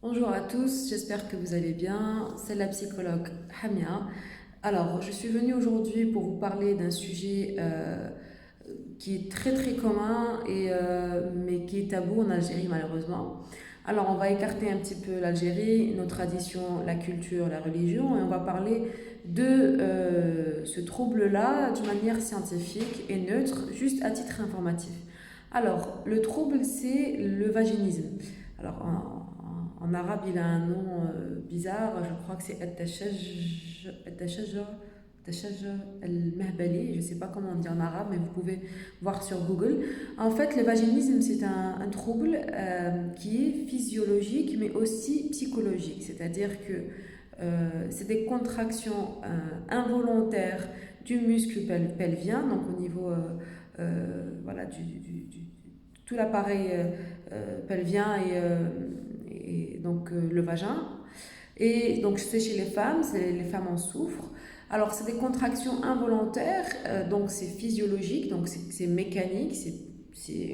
Bonjour à tous, j'espère que vous allez bien. C'est la psychologue Hamia. Alors, je suis venue aujourd'hui pour vous parler d'un sujet qui est très très commun mais qui est tabou en Algérie malheureusement. Alors, on va écarter un petit peu l'Algérie, nos traditions, la culture, la religion, et on va parler de ce trouble-là d'une manière scientifique et neutre, juste à titre informatif. Alors, le trouble, c'est le vaginisme. Alors, en arabe, il a un nom bizarre, je crois que c'est At-Tashaj al-Mahbali, je ne sais pas comment on dit en arabe, mais vous pouvez voir sur Google. En fait, le vaginisme, c'est un trouble qui est physiologique, mais aussi psychologique, c'est-à-dire que c'est des contractions involontaires du muscle pelvien, donc au niveau voilà, tout l'appareil pelvien et donc le vagin. Et donc c'est chez les femmes, les femmes en souffrent. Alors c'est des contractions involontaires, donc c'est physiologique, donc c'est mécanique,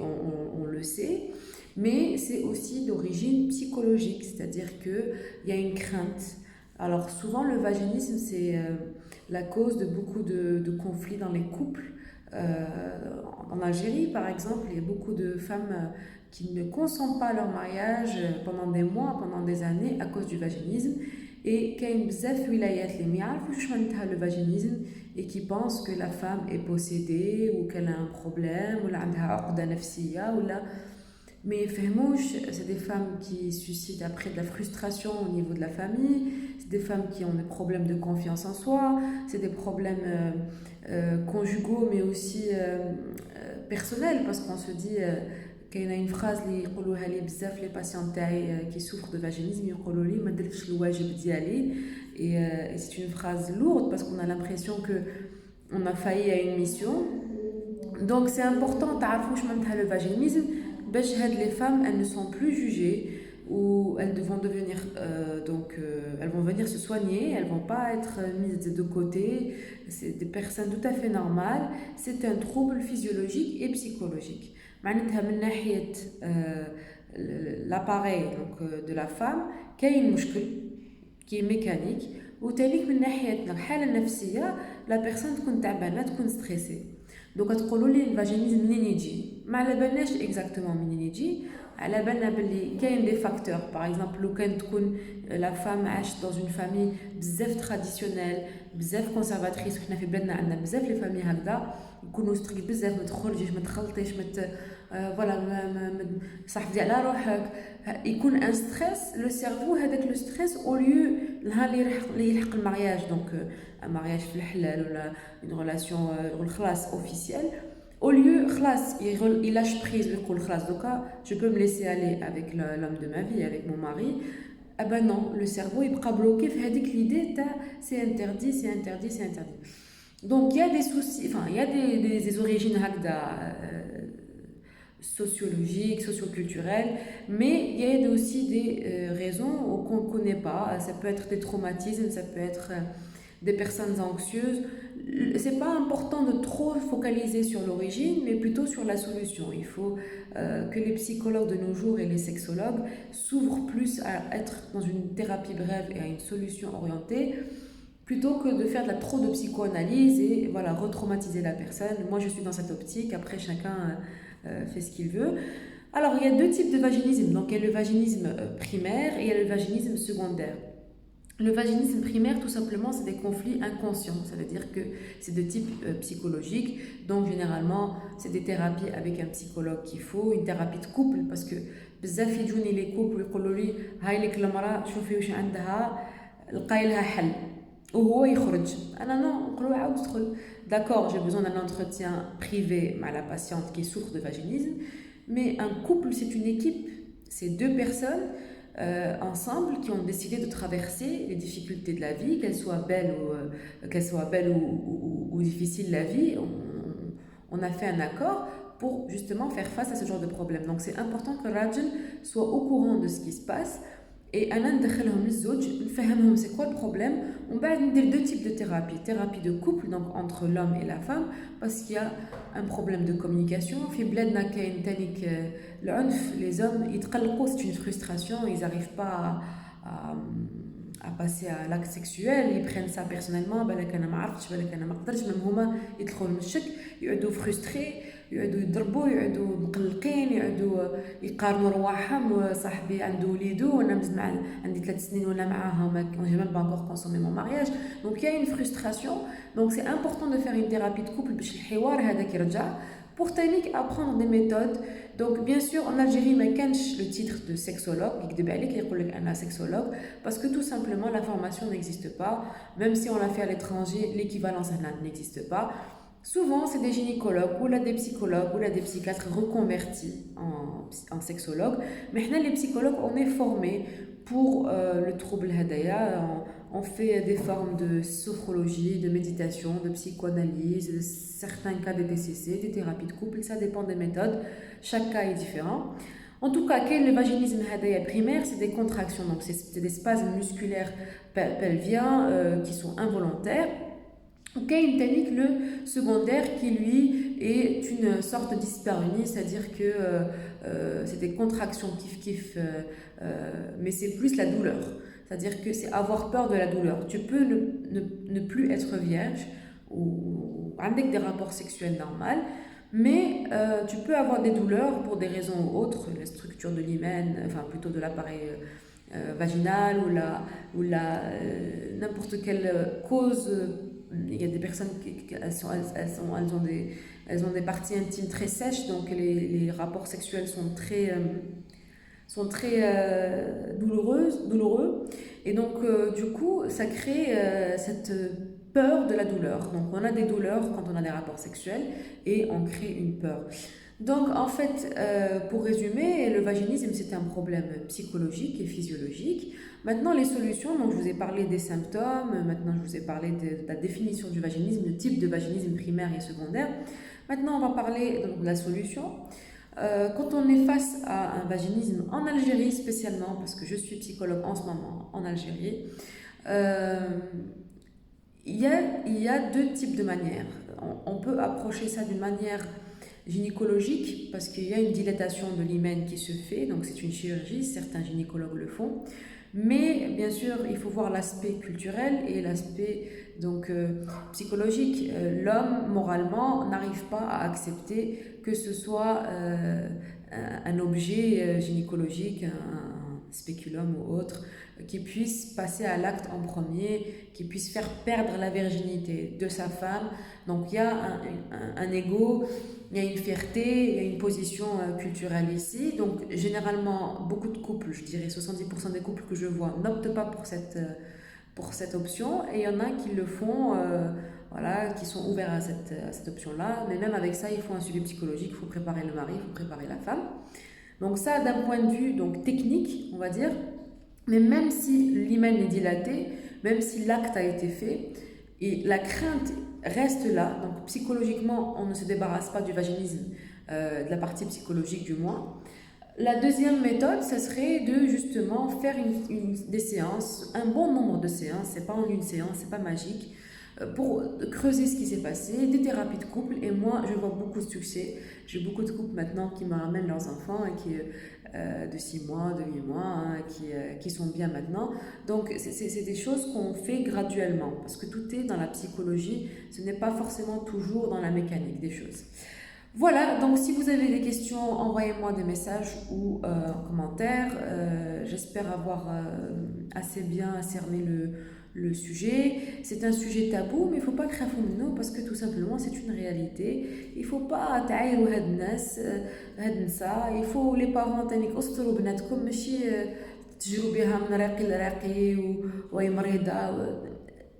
on le sait, mais c'est aussi d'origine psychologique, c'est-à-dire qu'il y a une crainte. Alors souvent le vaginisme c'est la cause de beaucoup de conflits dans les couples. En Algérie par exemple, il y a beaucoup de femmes qui ne consentent pas à leur mariage pendant des mois, pendant des années à cause du vaginisme. Et كاين بزاف ولايات اللي ما يعرفوش معناتها le vaginisme et qui pensent que la femme est possédée ou qu'elle a un problème ولا عندها عقدة نفسية ولا mais يفهموش. C'est des femmes qui suscitent après de la frustration au niveau de la famille, c'est des femmes qui ont des problèmes de confiance en soi, c'est des problèmes conjugaux mais aussi personnels parce qu'on se dit كاينه une phrase اللي يقولوها لي بزاف لي باسيون تاعي qui souffrent de vaginisme يقولوا لي ما درتش الواجب ديالي et c'est une phrase lourde parce qu'on a l'impression que on a failli à une mission. Donc c'est important تعرفوا واش معناتها le vaginisme باش هاد les femmes elles ne sont plus jugées ou elles vont devenir elles vont venir se soigner, elles vont pas être mises de côté, c'est des personnes tout à fait normales, c'est un trouble physiologique et psychologique. معناتها من ناحية l'appareil de la femme كاين مشكل qui est mécanique وتانيك من ناحية الحالة النفسية la personne تكون تعبانة تكون stressée. دوكا تقولوا لي الفاجينيزم منين يجي؟ ما على بالناش اكزاكتومون منين يجي، على بالنا باللي كاين دي فاكتور. باغ اكزومبل لو كان تكون لا فام عاشت دون اون فامي بزاف تراديسيونيل بزاف كونسيرفاتريس، وحنا في بلادنا عندنا بزاف لي فامي هكذا يكونوا ستريكت بزاف، ما تخرجيش ما تخلطيش فوالا صاحبي على روحك، يكون ان ستريس لو سيرفو. هذاك لو ستريس او ليو نهار اللي يلحق المارياج، دونك ان مارياج في الحلال ولا اون ريلاسيون خلاص اوفيسيال، au lieu خلاص il lâche prise ويقول خلاص دوكا je peux me laisser aller avec l'homme de ma vie, avec mon mari. Ah ben non, le cerveau يبقى bloqué في هذيك l'idée تاع c'est interdit, c'est interdit, c'est interdit. Donc il y a des soucis, enfin il y a des origines هكذا sociologiques, socioculturelles, mais il y a aussi des raisons qu'on ne connaît pas. Ça peut être des traumatismes, ça peut être des personnes anxieuses. C'est pas important de trop focaliser sur l'origine, mais plutôt sur la solution. Il faut que les psychologues de nos jours et les sexologues s'ouvrent plus à être dans une thérapie brève et à une solution orientée, plutôt que de faire trop de psychoanalyse et voilà, retraumatiser la personne. Moi, je suis dans cette optique. Après, chacun fait ce qu'il veut. Alors, il y a deux types de vaginisme. Donc, il y a le vaginisme primaire et il y a le vaginisme secondaire. Le vaginisme primaire, tout simplement, c'est des conflits inconscients. Ça veut dire que c'est de type psychologique. Donc, généralement, c'est des thérapies avec un psychologue qu'il faut, une thérapie de couple, parce que بزاف يجوني les couples ويقولوا لي هاي لك المرأة شوفي واش عندها لقاي لها حل وهو يخرج. انا نقول له عاود تدخل. D'accord, j'ai besoin d'un entretien privé à la patiente qui souffre de vaginisme, mais un couple, c'est une équipe, c'est deux personnes ensemble qui ont décidé de traverser les difficultés de la vie, qu'elles soient belles ou difficiles la vie. On a fait un accord pour justement faire face à ce genre de problème. Donc c'est important que Rajal soit au courant de ce qui se passe et انا ندخلهم للزوج نفهمهم c'est quoi le problème ومن بعد ندير deux types de thérapie de couple donc entre l'homme et la femme parce qu'il y a un problème de communication في بلادنا كاين تانيك العنف les hommes يتقلقوا c'est une frustration ils arrivent pas à, à passer à l'acte sexuel ils prennent ça personnellement بالك انا ما عرفتش بالك انا ما قدرتش même هما يدخلوا للشك يعودوا frustrés يقعدوا يضربوا يقعدوا مقلقين يقعدوا يقارنوا رواحهم صاحبي عنده وليدو وانا مع عندي 3 سنين وانا معاها ما j'ai même pas encore consommé mon mariage donc il y a une frustration donc c'est important de faire une thérapie de couple باش الحوار هذاك يرجع pour تانيك apprendre des méthodes donc bien sûr en Algérie ما كانش le titre de sexologue يكذب عليك يقول لك انا sexologue parce que tout simplement la formation n'existe pas même si on l'a fait à l'étranger l'équivalence هنا n'existe pas. Souvent, c'est des gynécologues ou là des psychologues ou là des psychiatres reconvertis en sexologues. Mais nous, les psychologues, on est formés pour le trouble hadaya. On fait des formes de sophrologie, de méditation, de psychanalyse, de certains cas de TCC, des thérapies de couple. Ça dépend des méthodes. Chaque cas est différent. En tout cas, quel est le vaginisme hadaya primaire? C'est des contractions, donc c'est des spasmes musculaires pelviens qui sont involontaires. Ok, une technique le secondaire qui lui est une sorte d'hyspareunie, c'est-à-dire que c'est des contractions kiff-kiff, mais c'est plus la douleur. C'est-à-dire que c'est avoir peur de la douleur. Tu peux ne plus être vierge ou avec des rapports sexuels normaux, mais tu peux avoir des douleurs pour des raisons ou autres, la structure de l'hymen, enfin plutôt de l'appareil vaginal ou n'importe quelle cause. Il y a des personnes qui elles ont des parties intimes très sèches, donc les rapports sexuels sont très douloureux. Et donc, du coup, ça crée cette peur de la douleur. Donc, on a des douleurs quand on a des rapports sexuels et on crée une peur. Donc, en fait, pour résumer, le vaginisme, c'est un problème psychologique et physiologique. Maintenant, les solutions, donc je vous ai parlé des symptômes, maintenant je vous ai parlé de la définition du vaginisme, le type de vaginisme primaire et secondaire. Maintenant, on va parler donc, de la solution. Quand on est face à un vaginisme en Algérie spécialement, parce que je suis psychologue en ce moment en Algérie, il y a deux types de manières. On peut approcher ça d'une manière gynécologique, parce qu'il y a une dilatation de l'hymen qui se fait, donc c'est une chirurgie, certains gynécologues le font. Mais bien sûr, il faut voir l'aspect culturel et l'aspect donc psychologique. L'homme, moralement, n'arrive pas à accepter que ce soit un objet gynécologique, un spéculum ou autre, qui puisse passer à l'acte en premier, qui puisse faire perdre la virginité de sa femme. Donc il y a un ego, il y a une fierté, il y a une position culturelle ici. Donc généralement, beaucoup de couples, je dirais 70% des couples que je vois, n'optent pas pour cette option. Et il y en a qui le font, voilà, qui sont ouverts à cette option-là. Mais même avec ça, il faut un suivi psychologique, il faut préparer le mari, il faut préparer la femme. Donc ça, d'un point de vue donc, technique, on va dire, mais même si l'hymen est dilaté, même si l'acte a été fait, et la crainte reste là, donc psychologiquement, on ne se débarrasse pas du vaginisme, de la partie psychologique du moins. La deuxième méthode, ça serait de justement faire des séances, un bon nombre de séances, c'est pas en une séance, c'est pas magique, pour creuser ce qui s'est passé, des thérapies de couple. Et moi, je vois beaucoup de succès. J'ai beaucoup de couples maintenant qui me ramènent leurs enfants et qui de 6 mois, de 8 mois, hein, qui sont bien maintenant. Donc, c'est des choses qu'on fait graduellement, parce que tout est dans la psychologie, ce n'est pas forcément toujours dans la mécanique des choses. Voilà, donc si vous avez des questions, envoyez-moi des messages ou en commentaire. J'espère avoir assez bien cerné le sujet. C'est un sujet tabou, mais il ne faut pas craindre nous parce que tout simplement c'est une réalité. Il ne faut pas تعايروا هاد الناس هاد النساء. Il faut les parents تانيك أسطروا بناتكم ماشي تجروا بها من راقي لراقي وهي مريضة.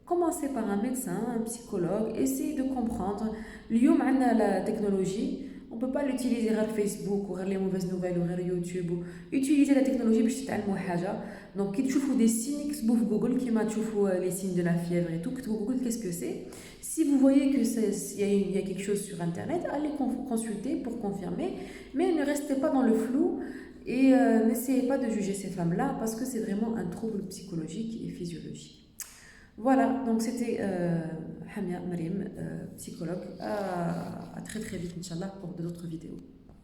Commencez par un médecin, un psychologue, essayez de comprendre. اليوم عندنا la technologie. On ne peut pas l'utiliser sur Facebook ou sur les mauvaises nouvelles ou sur YouTube. Utilisez la technologie pour تتعلموا حاجة. Donc, quand vous voyez des signes sur Google, qui m'a les signes de la fièvre et tout, Google, qu'est-ce que c'est? Si vous voyez qu'il y a quelque chose sur Internet, allez consulter pour confirmer. Mais ne restez pas dans le flou Et n'essayez pas de juger ces femmes-là parce que c'est vraiment un trouble psychologique et physiologique. Voilà, donc c'était Hamia Marim, psychologue. À très très vite, Inch'Allah, pour d'autres vidéos.